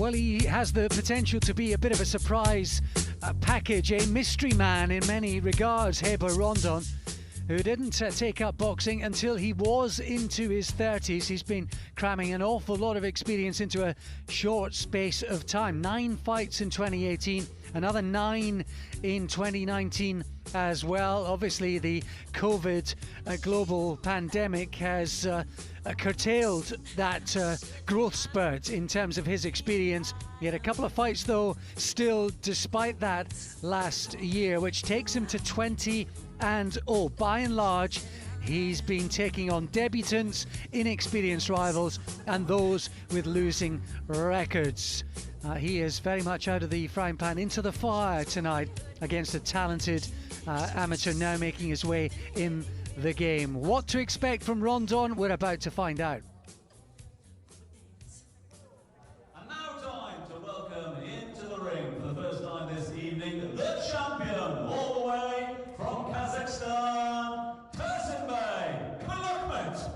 Well, he has the potential to be a bit of a surprise package, a mystery man in many regards, Heber Rondon, who didn't take up boxing until he was into his 30s. He's been cramming an awful lot of experience into a short space of time. 9 fights in 2018, another 9 in 2019 as well. Obviously, the COVID global pandemic has curtailed that growth spurt in terms of his experience. He had a couple of fights, though, still, despite that, last year, which takes him to 20-0. By and large, he's been taking on debutants, inexperienced rivals, and those with losing records. He is very much out of the frying pan into the fire tonight against a talented amateur now making his way in the game. What to expect from Rondon, we're about to find out. And now time to welcome into the ring for the first time this evening, the champion all the way from Kazakhstan, KULAХМЕT.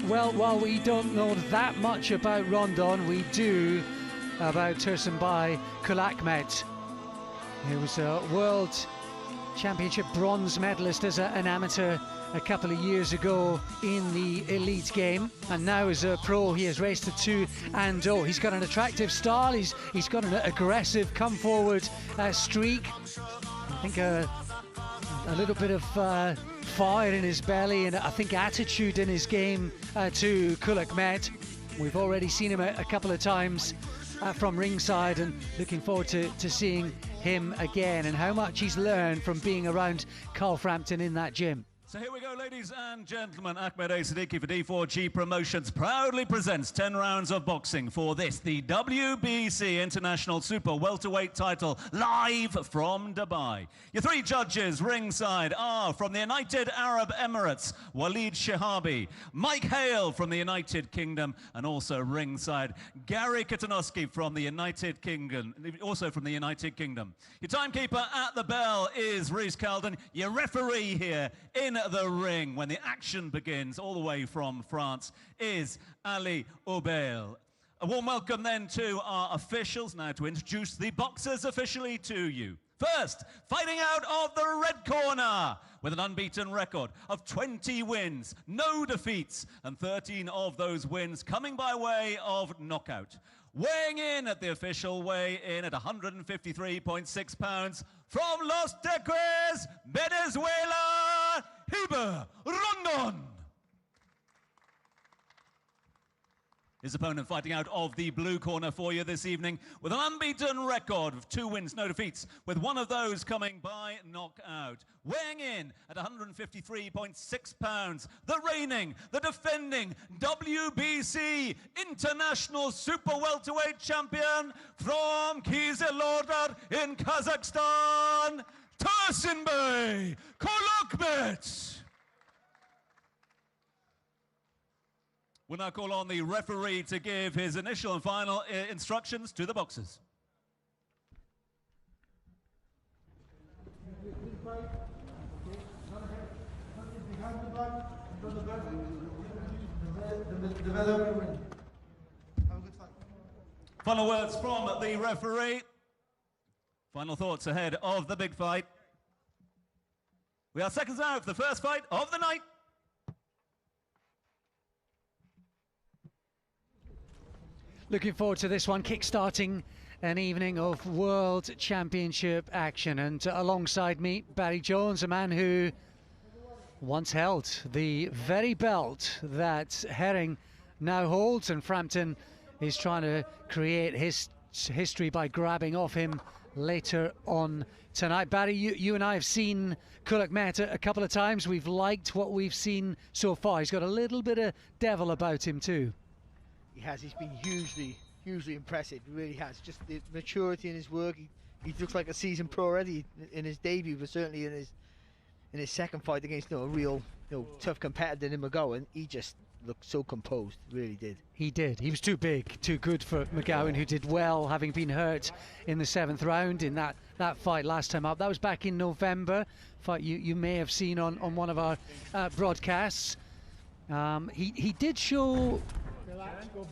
Well, while we don't know that much about Rondon, we do about KULAХMET. He was a World Championship bronze medalist as an amateur a couple of years ago in the elite game, and now as a pro he has raced to 2-0. He's got an attractive style, he's got an aggressive come forward streak. I think a little bit of fire in his belly, and I think attitude in his game to KULAХMET. We've already seen him a couple of times from ringside, and looking forward to seeing him again and how much he's learned from being around Carl Frampton in that gym. So here we go, ladies and gentlemen. Ahmed A. Siddiqui for D4G Promotions proudly presents 10 rounds of boxing for this, the WBC International Super Welterweight title, live from Dubai. Your 3 judges ringside are from the United Arab Emirates, Walid Shahabi, Mike Hale from the United Kingdom, and also ringside, Gary Katanowski from the United Kingdom, also from the United Kingdom. Your timekeeper at the bell is Reese Calden, your referee here in the ring when the action begins all the way from France is Ali Oubail. A warm welcome then to our officials, now to introduce the boxers officially to you. First, fighting out of the red corner with an unbeaten record of 20 wins, no defeats, and 13 of those wins coming by way of knockout. Weighing in at the official weigh-in at 153.6 pounds from Los Teques, Venezuela, Heber Rondon. His opponent fighting out of the blue corner for you this evening with an unbeaten record of 2 wins, no defeats, with one of those coming by knockout. Weighing in at 153.6 pounds, the reigning, the defending WBC International Super Welterweight Champion from Kizilordar in Kazakhstan, Tursunbay KULAХMЕT. We'll now call on the referee to give his initial and final instructions to the boxers. Final words from the referee. Final thoughts ahead of the big fight. We are seconds out for the first fight of the night. Looking forward to this one, kick-starting an evening of World Championship action. And alongside me, Barry Jones, a man who once held the very belt that Herring now holds, and Frampton is trying to create his history by grabbing off him later on tonight. Barry, you and I have seen KULAХMET a couple of times. We've liked what we've seen so far. He's got a little bit of devil about him too. He has. He's been hugely impressive. He really has. Just the maturity in his work. He looks like a seasoned pro already in his debut, but certainly in his second fight against a real tough competitor in McGowan, he just looked so composed, really did. He did. He was too big, too good for McGowan, who did well, having been hurt in the 7th round in that fight last time up. That was back in November, fight you may have seen on one of our broadcasts. He did show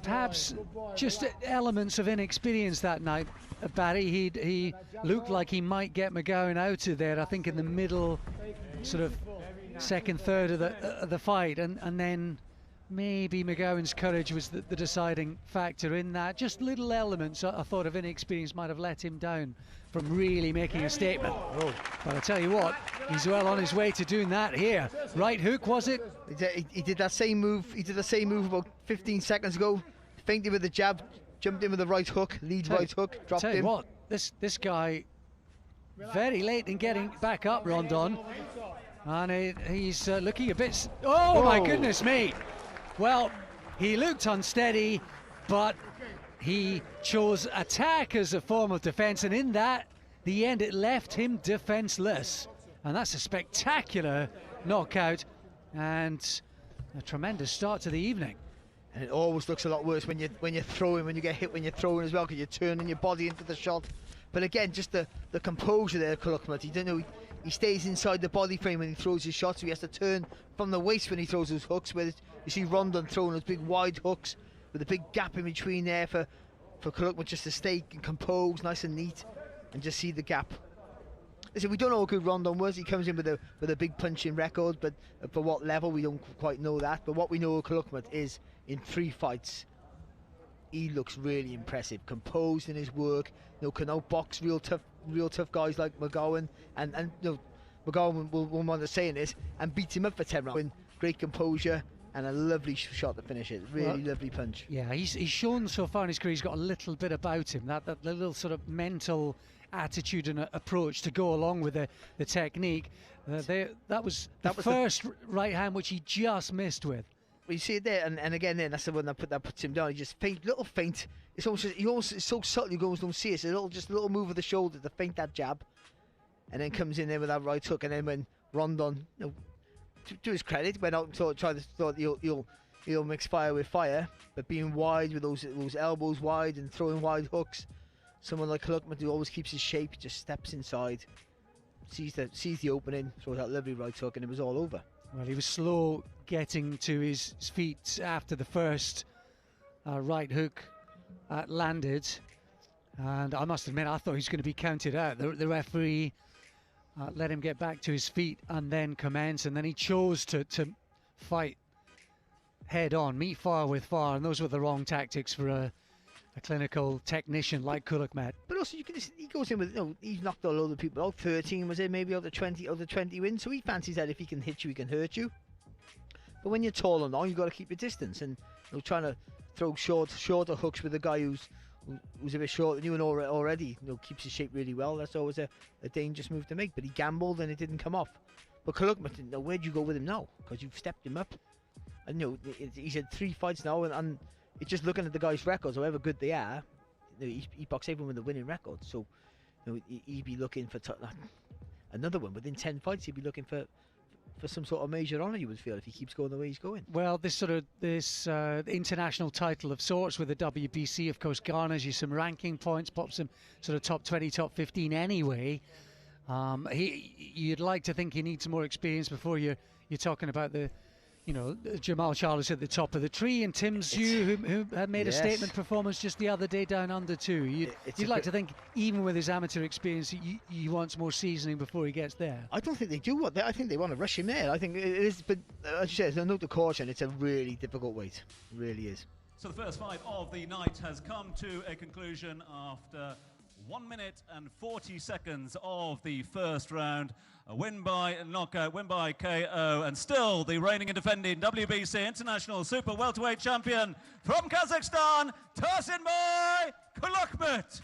perhaps just elements of inexperience that night, Barry. He looked like he might get McGowan out of there, I think, in the middle, sort of second third of the fight, and then maybe McGowan's courage was the deciding factor in that. Just little elements, I thought, of inexperience might have let him down from really making a statement. But I tell you what, he's well on his way to doing that here. Right hook, was it? He did that same move. He did the same move about 15 seconds ago. Feinted with the jab, jumped in with the right hook, lead right hook, dropped him. Tell you what, this guy very late in getting back up, Rondon. And he's looking a bit... Oh, my goodness me! Well, he looked unsteady, but he chose attack as a form of defence, and in the end, it left him defenceless. And that's a spectacular knockout and a tremendous start to the evening. And it always looks a lot worse when you're throwing, when you get hit when you're throwing as well, because you're turning your body into the shot. But again, just the composure there, КУЛАХМЕТ. He don't know. He stays inside the body frame when he throws his shots, so he has to turn from the waist when he throws those hooks. Where you see Rondon throwing those big wide hooks with a big gap in between there for КУЛАХМЕT just to stay composed, nice and neat, and just see the gap. Listen, we don't know how good Rondon was. He comes in with a big punching record, but for what level we don't quite know that. But what we know of КУЛАХМЕT is in 3 fights, he looks really impressive, composed in his work. You know, can outbox real tough guys like McGowan, and you know, McGowan will want to say this, and beats him up for 10 rounds. Great composure and a lovely shot to finish it. Really lovely punch. Yeah, he's shown so far in his career he's got a little bit about him, that little sort of mental attitude and approach to go along with the technique. That was the first right hand which he just missed with. Well, you see it there, and again, then that's the one that puts him down. He just little feint. It's almost it's so subtle you almost don't see it. It's a little move of the shoulder to feint that jab, and then comes in there with that right hook. And then when Rondon, you know, to his credit, went out and thought he'll mix fire with fire, but being wide with those elbows wide and throwing wide hooks, someone like КУЛАХМЕT, who always keeps his shape, just steps inside, sees the opening, throws that lovely right hook, and it was all over. Well, he was slow getting to his feet after the first right hook landed, and I must admit I thought he was going to be counted out. The referee let him get back to his feet and then commence, and then he chose to fight head on, meet fire with fire, and those were the wrong tactics for a clinical technician like КУЛАХМЕT. But also, he goes in with, you know, he's knocked all other people out. 13 was it, maybe out of 20 wins. So he fancies that if he can hit you, he can hurt you. But when you're tall and long, you've got to keep your distance. And you know, trying to throw shorter hooks with a guy who's a bit shorter than you and already, you know, keeps his shape really well. That's always a dangerous move to make. But he gambled and it didn't come off. But КУЛАХМЕT didn't know, where'd you go with him now? Because you've stepped him up. And you know, he's had 3 fights now, and it's just looking at the guy's records, however good they are. You know, he boxed everyone with a winning record, so you know, he'd be looking for another one within 10 fights. He'd be looking for some sort of major honour, you would feel, if he keeps going the way he's going. Well, this international title of sorts with the WBC, of course, garners you some ranking points, pops him sort of top 20, top 15 anyway. You'd like to think he needs more experience before you're talking about the, you know, Jamal Charles at the top of the tree, and Tim Zhu, who had made a statement performance just the other day down under 2. You'd like to think, even with his amateur experience, he wants more seasoning before he gets there. I don't think they do. I think they want to rush him there. I think it is, but as you said, there's a note of caution. It's a really difficult weight. It really is. So the first fight of the night has come to a conclusion after 1 minute and 40 seconds of the first round. A win by knockout, win by KO, and still the reigning and defending WBC International Super Welterweight Champion from Kazakhstan, Tursunboy КУЛАХМЕT.